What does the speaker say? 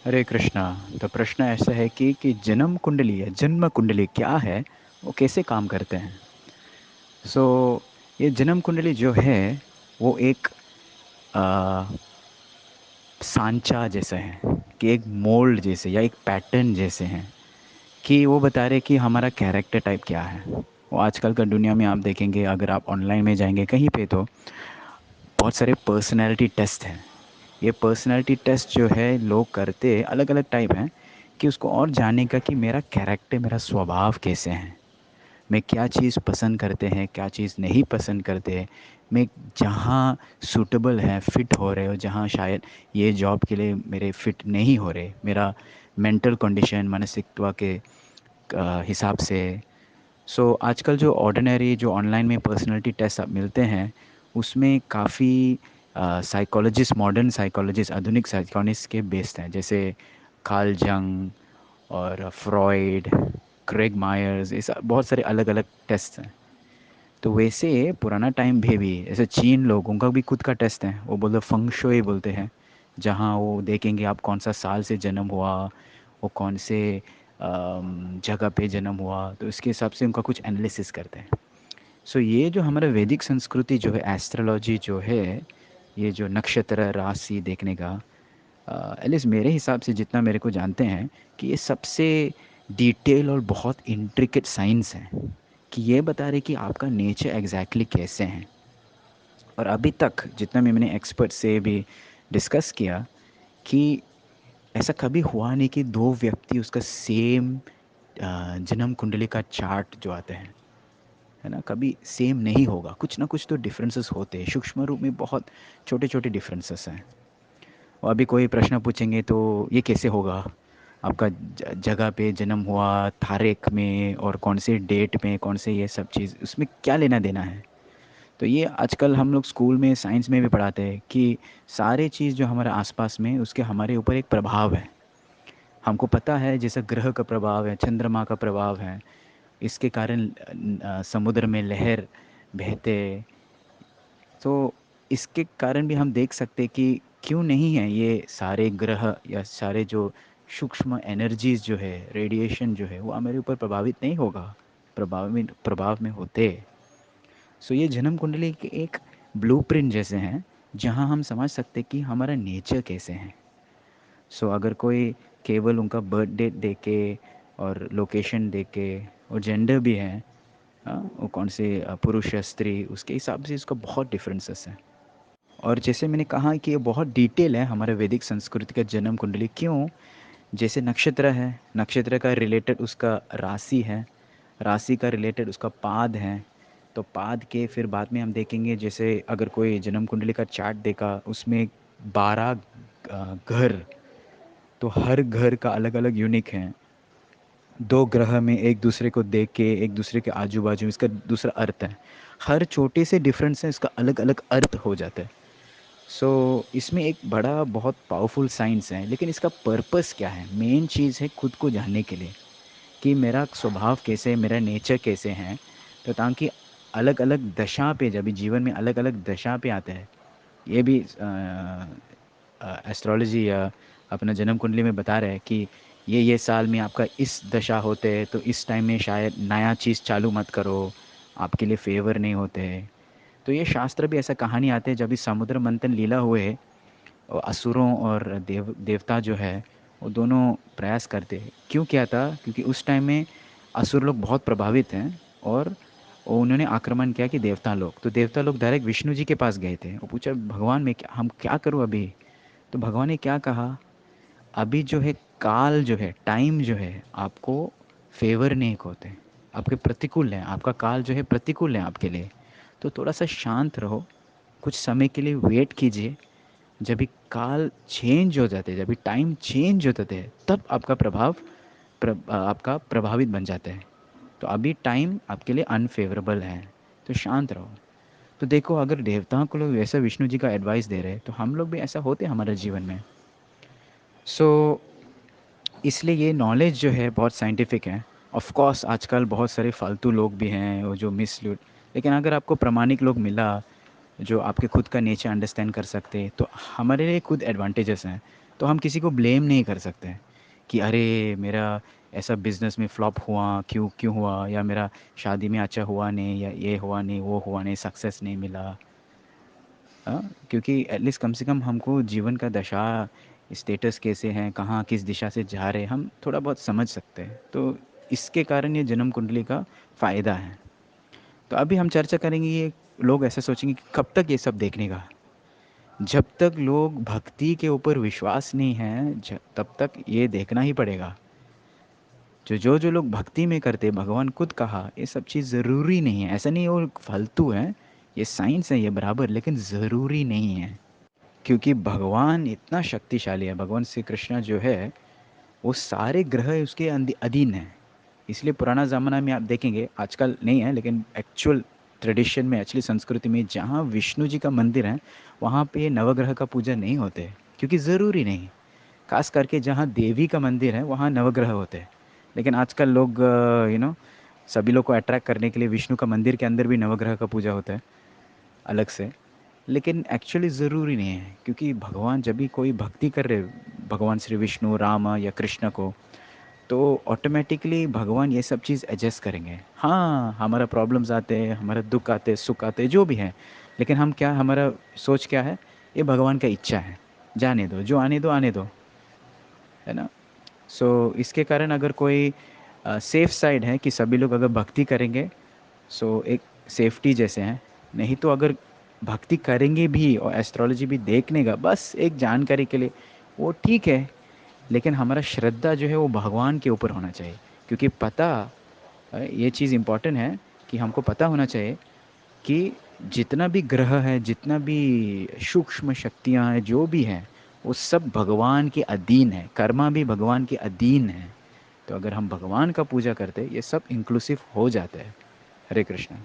हरे कृष्णा। तो प्रश्न ऐसा है कि जन्म कुंडली है, जन्म कुंडली क्या है, वो कैसे काम करते हैं। सो ये जन्म कुंडली जो है वो एक आ, सांचा जैसा है, कि एक मोल्ड जैसे या एक पैटर्न जैसे हैं, कि वो बता रहे कि हमारा कैरेक्टर टाइप क्या है। वो आजकल का दुनिया में आप देखेंगे, अगर आप ऑनलाइन में जाएंगे कहीं पे, तो बहुत सारे पर्सनैलिटी टेस्ट हैं। ये पर्सनैलिटी टेस्ट जो है लोग करते अलग अलग टाइप हैं, कि उसको और जानने का कि मेरा कैरेक्टर, मेरा स्वभाव कैसे है, मैं क्या चीज़ पसंद करते हैं, क्या चीज़ नहीं पसंद करते हैं, मैं जहाँ सूटेबल है, फिट हो रहे हो, जहाँ शायद ये जॉब के लिए मेरे फिट नहीं हो रहे, मेरा मेंटल कंडीशन, मानसिकता के हिसाब से। सो आजकल जो ऑर्डिनरी जो ऑनलाइन में पर्सनालिटी टेस्ट आप मिलते हैं, उसमें काफ़ी साइकोलॉजिस्ट, मॉडर्न साइकोलॉजिस्ट, आधुनिक साइकोलॉजिस्ट के बेस्ड हैं, जैसे कार्ल जंग और फ्रॉइड, क्रेग मायर्स, ये सब बहुत सारे अलग अलग टेस्ट हैं। तो वैसे पुराना टाइम भी ऐसे चीन लोगों का भी खुद का टेस्ट है, वो बोलते फंगशुई बोलते हैं, जहाँ वो देखेंगे आप कौन सा साल से जन्म हुआ, वो कौन से जगह पे जन्म हुआ, तो इसके हिसाब से उनका कुछ एनालिसिस करते हैं। सो ये जो हमारा वैदिक संस्कृति जो है, एस्ट्रोलॉजी जो है, ये जो नक्षत्र राशि देखने का, एटलीस्ट मेरे हिसाब से जितना मेरे को जानते हैं, कि ये सबसे डिटेल और बहुत इंट्रिकेट साइंस है, कि ये बता रहे कि आपका नेचर एग्जैक्टली कैसे हैं। और अभी तक जितना भी मैंने एक्सपर्ट से भी डिस्कस किया, कि ऐसा कभी हुआ नहीं कि दो व्यक्ति उसका सेम जन्म कुंडली का चार्ट जो आता है ना, कभी सेम नहीं होगा, कुछ ना कुछ तो डिफरेंसेस होते हैं, सूक्ष्म रूप में बहुत छोटे छोटे डिफरेंसेस हैं। और अभी कोई प्रश्न पूछेंगे तो ये कैसे होगा, आपका जगह पे जन्म हुआ, तारीख में, और कौन से डेट में, कौन से ये सब चीज़, उसमें क्या लेना देना है। तो ये आजकल हम लोग स्कूल में साइंस में भी पढ़ाते हैं, कि सारे चीज़ जो हमारे आसपास में, उसके हमारे ऊपर एक प्रभाव है। हमको पता है, जैसे ग्रह का प्रभाव है, चंद्रमा का प्रभाव है, इसके कारण समुद्र में लहर बहते। तो इसके कारण भी हम देख सकते हैं कि क्यों नहीं है ये सारे ग्रह या सारे जो सूक्ष्म एनर्जीज जो है, रेडिएशन जो है, वो हमारे ऊपर प्रभावित नहीं होगा, प्रभाव में होते। सो ये जन्म कुंडली के एक ब्लूप्रिंट जैसे हैं, जहां हम समझ सकते हैं कि हमारा नेचर कैसे है। सो अगर कोई केवल उनका बर्थ डेट दे के और लोकेशन दे के, और जेंडर भी है, वो कौन से पुरुष या स्त्री, उसके हिसाब से इसका बहुत डिफरेंसेस है। और जैसे मैंने कहा कि ये बहुत डिटेल है हमारे वैदिक संस्कृति का जन्म कुंडली, क्यों, जैसे नक्षत्र है, नक्षत्र का रिलेटेड उसका राशि है, राशि का रिलेटेड उसका पाद है। तो पाद के फिर बाद में हम देखेंगे, जैसे अगर कोई जन्म कुंडली का चार्ट देखा, उसमें 12 घर, तो हर घर का अलग अलग यूनिक है। दो ग्रह में एक दूसरे को देख के, एक दूसरे के आजू बाजू, इसका दूसरा अर्थ है। हर छोटे से डिफरेंस है, इसका अलग अलग अर्थ हो जाता है। सो इसमें एक बड़ा बहुत पावरफुल साइंस है, लेकिन इसका पर्पस क्या है, मेन चीज़ है खुद को जानने के लिए, कि मेरा स्वभाव कैसे है, मेरा नेचर कैसे है। तो ताकि अलग अलग दशा पे, जब भी जीवन में अलग अलग दशा पे आते हैं, ये भी एस्ट्रोलॉजी या अपना जन्म कुंडली में बता रहे हैं कि ये साल में आपका इस दशा होते हैं, तो इस टाइम में शायद नया चीज़ चालू मत करो, आपके लिए फेवर नहीं होते हैं। तो ये शास्त्र भी ऐसा कहानी आते हैं, जब इस समुद्र मंथन लीला हुए, और असुरों और देवता जो है, वो दोनों प्रयास करते हैं। क्यों किया था, क्योंकि उस टाइम में असुर लोग बहुत प्रभावित हैं, और उन्होंने आक्रमण किया कि देवता लोग, तो देवता लोग डायरेक्ट विष्णु जी के पास गए थे, वो पूछा भगवान, मैं क्या, हम क्या करूँ अभी। तो भगवान ने क्या कहा, अभी जो है काल जो है, टाइम जो है, आपको फेवर नहीं होते, आपके प्रतिकूल है, आपका काल जो है प्रतिकूल है आपके लिए। तो थोड़ा सा शांत रहो, कुछ समय के लिए वेट कीजिए। जब भी काल चेंज हो जाते हैं, जब भी टाइम चेंज हो जाते हैं, तब आपका आपका प्रभावित बन जाता है। तो अभी टाइम आपके लिए अनफेवरेबल है, तो शांत रहो। तो देखो, अगर देवताओं को लोग ऐसा विष्णु जी का एडवाइस दे रहे हैं, तो हम लोग भी ऐसा होते हैं हमारे जीवन में। सो इसलिए ये नॉलेज जो है बहुत साइंटिफिक है। ऑफ कोर्स आजकल बहुत सारे फालतू लोग भी हैं, वो जो मिसल्यूड, लेकिन अगर आपको प्रामाणिक लोग मिला, जो आपके खुद का नेचर अंडरस्टैंड कर सकते हैं, तो हमारे लिए खुद एडवांटेजेस हैं। तो हम किसी को ब्लेम नहीं कर सकते कि अरे मेरा ऐसा बिजनेस में फ्लॉप हुआ, क्यों क्यों हुआ, या मेरा शादी में अच्छा हुआ नहीं, या ये हुआ नहीं, वो हुआ नहीं, सक्सेस नहीं मिला। हाँ, क्योंकि एटलीस्ट कम से कम हमको जीवन का दशा, स्टेटस कैसे हैं, कहाँ किस दिशा से जा रहे हैं, हम थोड़ा बहुत समझ सकते हैं। तो इसके कारण ये जन्म कुंडली का फ़ायदा है। तो अभी हम चर्चा करेंगे, ये लोग ऐसे सोचेंगे कि कब तक ये सब देखने का। जब तक लोग भक्ति के ऊपर विश्वास नहीं है, तब तक ये देखना ही पड़ेगा। जो लोग भक्ति में करते, भगवान खुद कहा ये सब चीज़ ज़रूरी नहीं है, ऐसा नहीं है वो फालतू है, ये साइंस है ये बराबर, लेकिन ज़रूरी नहीं है। क्योंकि भगवान इतना शक्तिशाली है, भगवान श्री कृष्ण जो है वो सारे ग्रह उसके अधीन है। इसलिए पुराना ज़माना में आप देखेंगे, आजकल नहीं है लेकिन एक्चुअल ट्रेडिशन में, एक्चुअली संस्कृति में, जहाँ विष्णु जी का मंदिर है वहाँ पे नवग्रह का पूजा नहीं होते, क्योंकि ज़रूरी नहीं। खास करके जहाँ देवी का मंदिर है वहाँ नवग्रह होते हैं। लेकिन आजकल लोग सभी लोग को अट्रैक्ट करने के लिए विष्णु का मंदिर के अंदर भी नवग्रह का पूजा होता है अलग से। लेकिन एक्चुअली ज़रूरी नहीं है, क्योंकि भगवान जब भी कोई भक्ति कर रहे, भगवान श्री विष्णु, राम या कृष्ण को, तो ऑटोमेटिकली भगवान ये सब चीज़ एडजस्ट करेंगे। हाँ, हमारा प्रॉब्लम्स आते हैं, हमारा दुख आते हैं, सुख आते हैं, जो भी है, लेकिन हम क्या, हमारा सोच क्या है, ये भगवान का इच्छा है, जाने दो, जो आने दो आने दो, है ना। सो इसके कारण अगर कोई सेफ साइड है कि सभी लोग अगर भक्ति करेंगे, सो एक सेफ्टी जैसे हैं। नहीं तो अगर भक्ति करेंगे भी और एस्ट्रोलॉजी भी देखने का बस एक जानकारी के लिए, वो ठीक है, लेकिन हमारा श्रद्धा जो है वो भगवान के ऊपर होना चाहिए। क्योंकि पता, ये चीज़ इम्पोर्टेंट है कि हमको पता होना चाहिए कि जितना भी ग्रह है, जितना भी सूक्ष्म शक्तियाँ हैं, जो भी हैं, वो सब भगवान के अधीन है, कर्मा भी भगवान के अधीन है। तो अगर हम भगवान का पूजा करते, ये सब इंक्लूसिव हो जाता है। हरे कृष्णा।